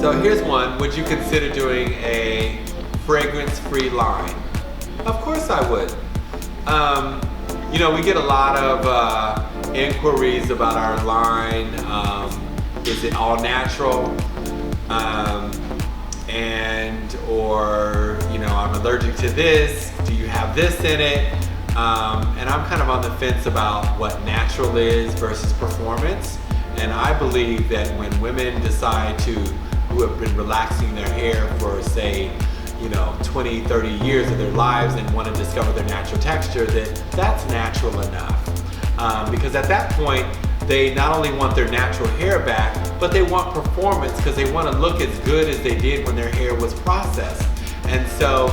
So here's one. Would you consider doing a fragrance-free line? Of course I would. You know, we get a lot of inquiries about our line. Is it all natural? Or, you know, I'm allergic to this. Do you have this in it? And I'm kind of on the fence about what natural is versus performance. And I believe that when women decide to, who have been relaxing their hair for, say, you know, 20, 30 years of their lives and want to discover their natural texture, that's natural enough. Because at that point, they not only want their natural hair back, but they want performance because they want to look as good as they did when their hair was processed. And so,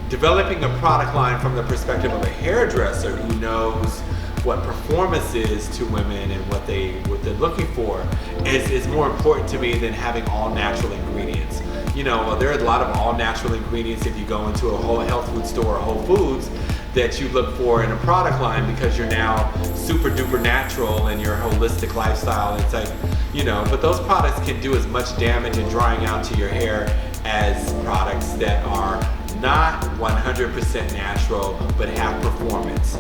developing a product line from the perspective of a hairdresser who knows what performance is to women and what they're looking for is more important to me than having all natural ingredients. You know, there are a lot of all natural ingredients if you go into a whole health food store or Whole Foods that you look for in a product line because you're now super duper natural in your holistic lifestyle. It's like, you know, but those products can do as much damage and drying out to your hair as products that are not 100% natural but have performance.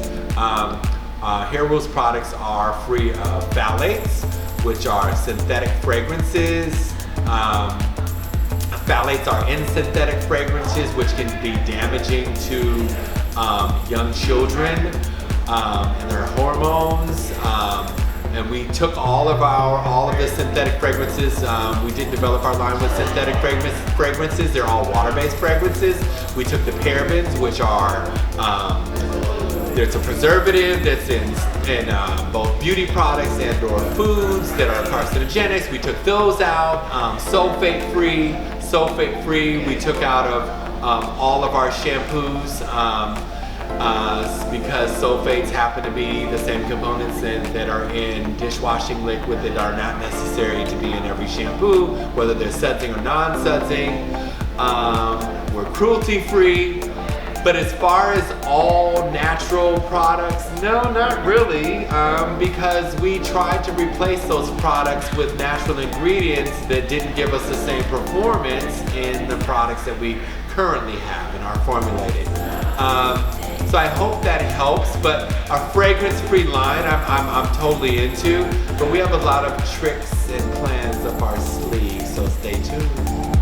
Hair Rules products are free of phthalates, which are synthetic fragrances. Phthalates are in synthetic fragrances, which can be damaging to young children and their hormones. And we took all of the synthetic fragrances. We didn't develop our line with synthetic fragrances. They're all water-based fragrances. We took the parabens, which are there's a preservative that's in both beauty products and or foods that are carcinogenics. We took those out. Sulfate-free. We took out of all of our shampoos because sulfates happen to be the same components that are in dishwashing liquid that are not necessary to be in every shampoo, whether they're sudsing or non-sudsing. We're cruelty-free. But as far as all natural products, no, not really, because we tried to replace those products with natural ingredients that didn't give us the same performance in the products that we currently have and are formulated. So I hope that helps, but our fragrance-free line I'm totally into, but we have a lot of tricks and plans up our sleeves, so stay tuned.